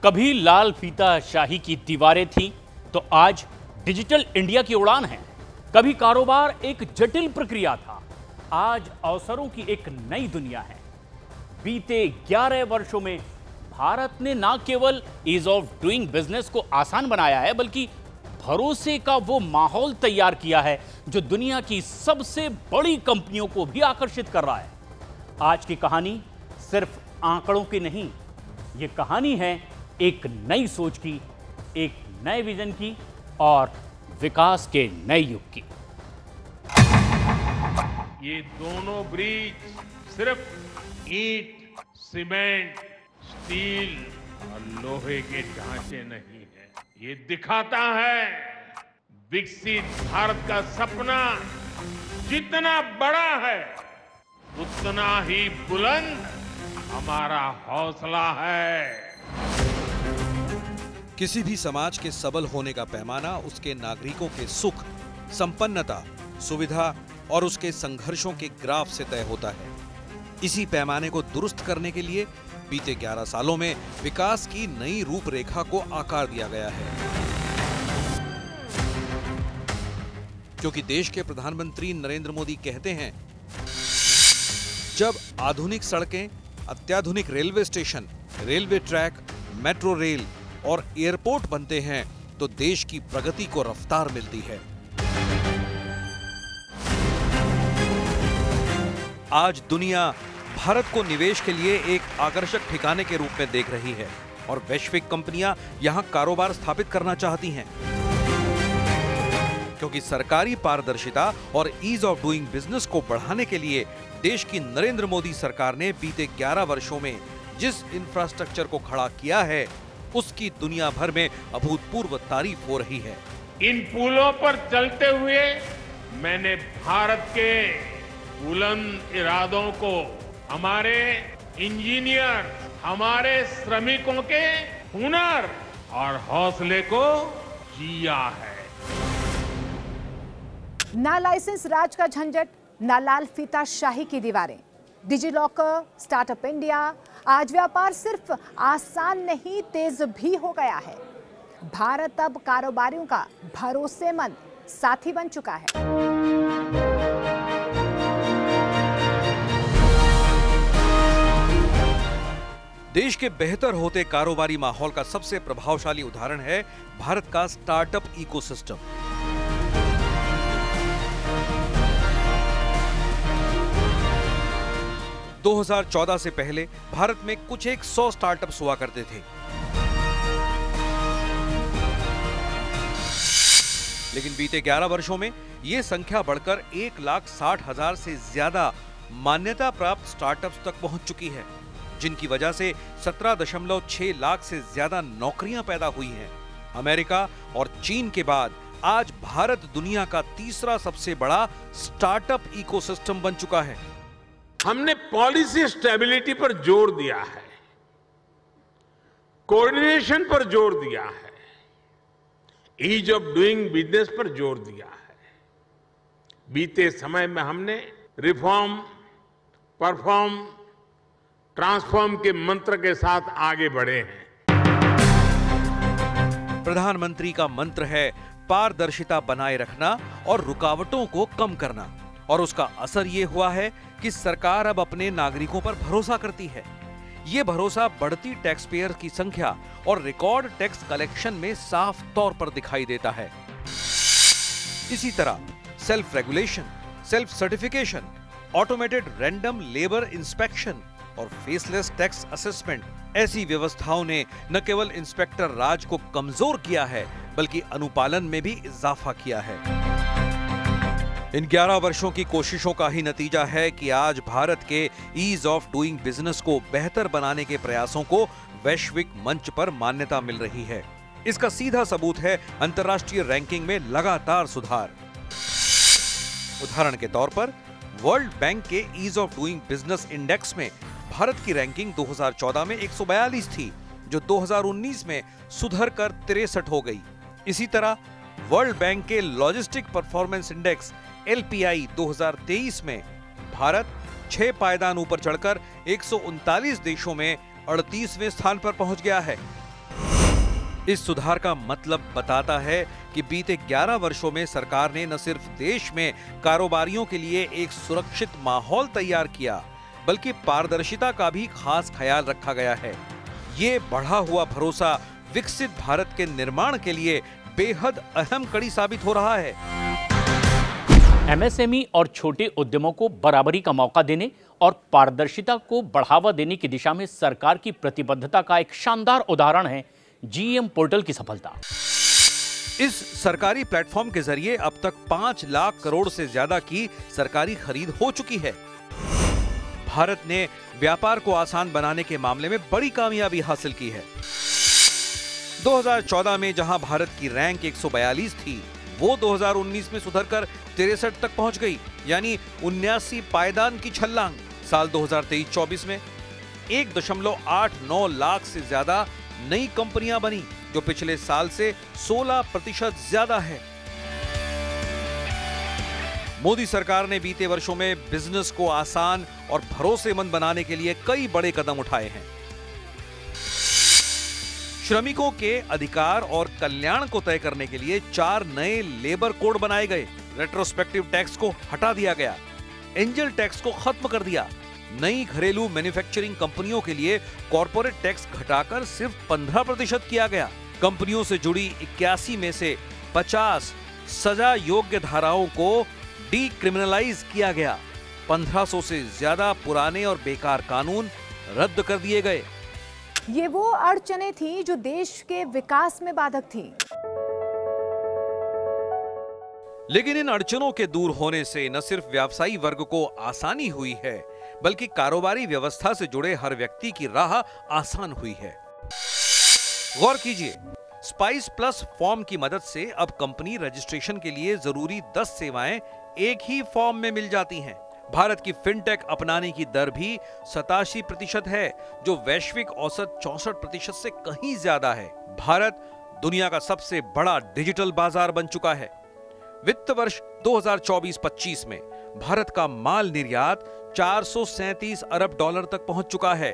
कभी लाल फीता शाही की दीवारें थीं तो आज डिजिटल इंडिया की उड़ान है। कभी कारोबार एक जटिल प्रक्रिया था, आज अवसरों की एक नई दुनिया है। बीते 11 वर्षों में भारत ने न केवल ईज ऑफ डूइंग बिजनेस को आसान बनाया है, बल्कि भरोसे का वो माहौल तैयार किया है जो दुनिया की सबसे बड़ी कंपनियों को भी आकर्षित कर रहा है। आज की कहानी सिर्फ आंकड़ों की नहीं, ये कहानी है एक नई सोच की, एक नए विजन की और विकास के नए युग की। ये दोनों ब्रिज सिर्फ ईंट, सीमेंट, स्टील और लोहे के ढांचे नहीं है, ये दिखाता है विकसित भारत का सपना जितना बड़ा है उतना ही बुलंद हमारा हौसला है। किसी भी समाज के सबल होने का पैमाना उसके नागरिकों के सुख, संपन्नता, सुविधा और उसके संघर्षों के ग्राफ से तय होता है। इसी पैमाने को दुरुस्त करने के लिए बीते 11 सालों में विकास की नई रूपरेखा को आकार दिया गया है। क्योंकि देश के प्रधानमंत्री नरेंद्र मोदी कहते हैं, जब आधुनिक सड़कें, अत्याधुनिक railway station, railway track, metro rail और एयरपोर्ट बनते हैं तो देश की प्रगति को रफ्तार मिलती है। आज दुनिया भारत को निवेश के लिए एक आकर्षक ठिकाने के रूप में देख रही है और वैश्विक कंपनियां यहां कारोबार स्थापित करना चाहती हैं। क्योंकि सरकारी पारदर्शिता और ईज ऑफ डूइंग बिजनेस को बढ़ाने के लिए देश की नरेंद्र मोदी सरकार ने बीते 11 वर्षों में जिस इंफ्रास्ट्रक्चर को खड़ा किया है, उसकी दुनिया भर में अभूतपूर्व तारीफ हो रही है। इन पुलों पर चलते हुए मैंने भारत के बुलंद इरादों को, हमारे इंजीनियर, हमारे श्रमिकों के हुनर और हौसले को जिया है। ना लाइसेंस राज का झंझट, ना लाल फीता शाही की दीवारें। डिजिलॉकर, स्टार्टअप इंडिया, आज व्यापार सिर्फ आसान नहीं तेज भी हो गया है। भारत अब कारोबारियों का भरोसेमंद साथी बन चुका है। देश के बेहतर होते कारोबारी माहौल का सबसे प्रभावशाली उदाहरण है भारत का स्टार्टअप इकोसिस्टम। - 2014 से पहले भारत में कुछ 100 स्टार्टअप्स हुआ करते थे, लेकिन बीते 11 वर्षों में यह संख्या बढ़कर 1,60,000 से ज्यादा मान्यता प्राप्त स्टार्टअप्स तक पहुंच चुकी है, जिनकी वजह से 17.6 लाख से ज्यादा नौकरियां पैदा हुई हैं। अमेरिका और चीन के बाद आज भारत दुनिया का तीसरा सबसे बड़ा स्टार्टअप इकोसिस्टम बन चुका है। हमने पॉलिसी स्टेबिलिटी पर जोर दिया है, कोऑर्डिनेशन पर जोर दिया है, ईज ऑफ डूइंग बिजनेस पर जोर दिया है। बीते समय में हमने रिफॉर्म, परफॉर्म, ट्रांसफॉर्म के मंत्र के साथ आगे बढ़े हैं। प्रधानमंत्री का मंत्र है पारदर्शिता बनाए रखना और रुकावटों को कम करना, और उसका असर ये हुआ है कि सरकार अब अपने नागरिकों पर भरोसा करती है। ये भरोसा बढ़ती टैक्स पेयर की संख्या और रिकॉर्ड टैक्स कलेक्शन में साफ तौर पर दिखाई देता है। इसी तरह self regulation, self certification, automated random labour inspection और फेसलेस टैक्स असेसमेंट, ऐसी व्यवस्थाओं ने न केवल इंस्पेक्टर राज को कमजोर किया है, बल्कि अनुपालन में भी इजाफा किया है। इन 11 वर्षों की कोशिशों का ही नतीजा है कि आज भारत के ईज ऑफ डूइंग बिजनेस को बेहतर बनाने के प्रयासों को वैश्विक मंच पर मान्यता मिल रही है। इसका सीधा सबूत है अंतर्राष्ट्रीय रैंकिंग में लगातार सुधार। उदाहरण के तौर पर वर्ल्ड बैंक के ease of doing business index में भारत की रैंकिंग 2014 में 142 थी, जो 2019 में सुधर कर 63 हो गई। इसी तरह वर्ल्ड बैंक के लॉजिस्टिक परफॉर्मेंस इंडेक्स LPI 2023 में भारत 6 पायदान ऊपर चढ़कर 139 देशों में 38वें स्थान पर पहुंच गया है। इस सुधार का मतलब बताता है कि बीते 11 वर्षों में सरकार ने न सिर्फ देश में कारोबारियों के लिए एक सुरक्षित माहौल तैयार किया, बल्कि पारदर्शिता का भी खास ख्याल रखा गया है। ये बढ़ा हुआ भरोसा विकसित भारत के निर्माण के लिए बेहद अहम कड़ी साबित हो रहा है। एमएसएमई और छोटे उद्यमों को बराबरी का मौका देने और पारदर्शिता को बढ़ावा देने की दिशा में सरकार की प्रतिबद्धता का एक शानदार उदाहरण है जीईएम पोर्टल की सफलता। इस सरकारी प्लेटफॉर्म के जरिए अब तक 5 लाख करोड़ से ज्यादा की सरकारी खरीद हो चुकी है। भारत ने व्यापार को आसान बनाने के मामले में बड़ी कामयाबी हासिल की है। 2014 में जहां भारत की रैंक 142 थी, वो 2019 में सुधरकर 63 तक पहुंच गई, यानी 79 पायदान की छलांग। साल 2023-24 में 1.89 लाख से ज्यादा नई कंपनियां बनी, जो पिछले साल से 16% ज्यादा है। मोदी सरकार ने बीते वर्षों में बिजनेस को आसान और भरोसेमंद बनाने के लिए कई बड़े कदम उठाए हैं। श्रमिकों के अधिकार और कल्याण को तय करने के लिए 4 नए लेबर कोड बनाए गए। रेट्रोस्पेक्टिव टैक्स को हटा दिया गया, एंजल टैक्स को खत्म कर दिया। नई घरेलू मैन्युफैक्चरिंग कंपनियों के लिए कॉर्पोरेट टैक्स घटाकर सिर्फ 15% किया गया। कंपनियों से जुड़ी 81 में से 50 सजा योग्य धाराओं को डीक्रिमिनलाइज किया गया। 1500 से ज्यादा पुराने और बेकार कानून रद्द कर दिए गए। ये वो अड़चनें थी जो देश के विकास में बाधक थी। लेकिन इन अड़चनों के दूर होने से न सिर्फ व्यवसायी वर्ग को आसानी हुई है, बल्कि कारोबारी व्यवस्था से जुड़े हर व्यक्ति की राह आसान हुई है। गौर कीजिए, स्पाइस प्लस फॉर्म की मदद से अब कंपनी रजिस्ट्रेशन के लिए जरूरी 10 सेवाएं एक ही फॉर्म में मिल जाती हैं। भारत की फिनटेक अपनाने की दर भी 87% है, जो वैश्विक औसत 64% से कहीं ज्यादा है। भारत दुनिया का सबसे बड़ा डिजिटल बाजार बन चुका है। वित्त वर्ष 2024-25 में भारत का माल निर्यात 437 अरब डॉलर तक पहुंच चुका है,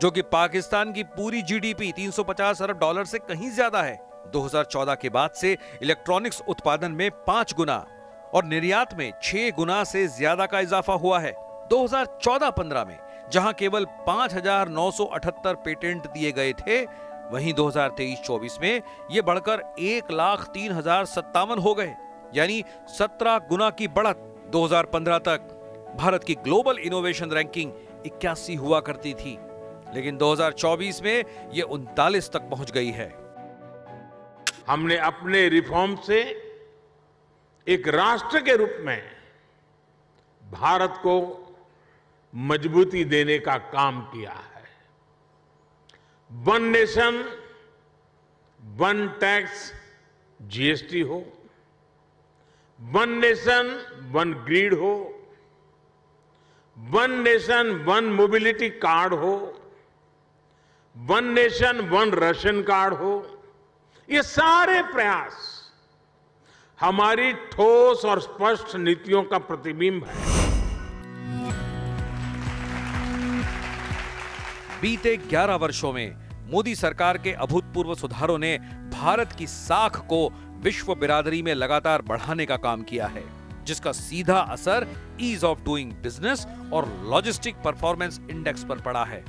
जो कि पाकिस्तान की पूरी जीडीपी 350 अरब डॉलर से कहीं ज्यादा है। 2014 के बाद से इलेक्ट्रॉनिक्स उत्पादन में 5 गुना और निर्यात में 6 गुना से ज्यादा का इजाफा हुआ है। 2014-15 में जहां केवल 5,978 पेटेंट दिए गए थे, वहीं 2023-24 में ये बढ़कर 1,03,057 हो गए, यानी 17 गुना की बढ़त। 2015 तक भारत की ग्लोबल इनोवेशन रैंकिंग 81 हुआ करती थी, लेकिन 2024 में ये 39 तक पहुंच गई है। हमने अपने रिफॉर्म से एक राष्ट्र के रूप में भारत को मजबूती देने का काम किया है। One nation one tax GST हो, वन नेशन वन ग्रिड हो, one nation one mobility card हो, one nation one ration card हो, ये सारे प्रयास हमारी ठोस और स्पष्ट नीतियों का प्रतिबिंब है। बीते 11 वर्षों में मोदी सरकार के अभूतपूर्व सुधारों ने भारत की साख को विश्व बिरादरी में लगातार बढ़ाने का काम किया है, जिसका सीधा असर ईज ऑफ डूइंग बिजनेस और लॉजिस्टिक परफॉर्मेंस इंडेक्स पर पड़ा है।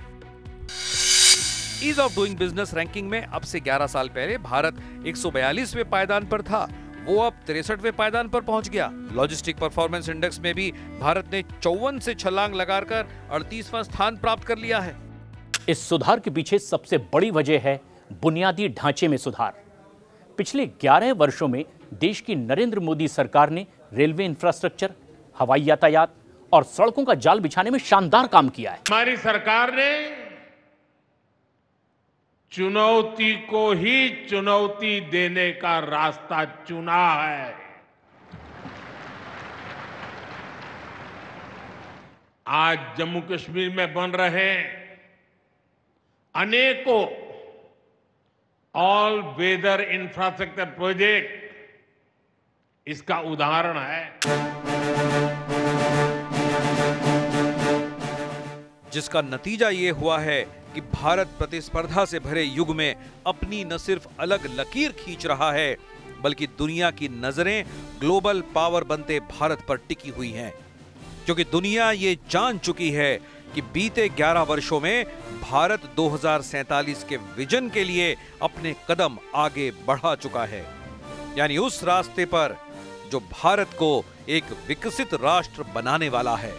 Ease of doing business ranking में अब से 11 साल पहले भारत 142वें पायदान पर था, वो अब 63वें पायदान पर पहुंच गया। लॉजिस्टिक परफॉर्मेंस इंडेक्स में भी भारत ने 54 से छलांग लगाकर 38वां स्थान प्राप्त कर लिया है। इस सुधार के पीछे सबसे बड़ी वजह है बुनियादी ढांचे में सुधार। पिछले 11 वर्षों में देश की नरेंद्र मोदी सरकार ने रेलवे इंफ्रास्ट्रक्चर, हवाई यातायात और सड़कों का जाल बिछाने में शानदार काम किया है। हमारी सरकार ने चुनौती को ही चुनौती देने का रास्ता चुना है। आज जम्मू कश्मीर में बन रहे अनेकों ऑल वेदर इंफ्रास्ट्रक्चर प्रोजेक्ट इसका उदाहरण है, जिसका नतीजा ये हुआ है कि कि भारत प्रतिस्पर्धा से भरे युग में अपनी न सिर्फ अलग लकीर खींच रहा है, बल्कि दुनिया की नजरें ग्लोबल पावर बनते भारत पर टिकी हुई हैं, क्योंकि दुनिया ये जान चुकी है कि बीते 11 वर्षों में भारत 2047 के विजन के लिए अपने कदम आगे बढ़ा चुका है, यानी उस रास्ते पर जो भारत को एक विकसित राष्ट्र बनाने वाला है।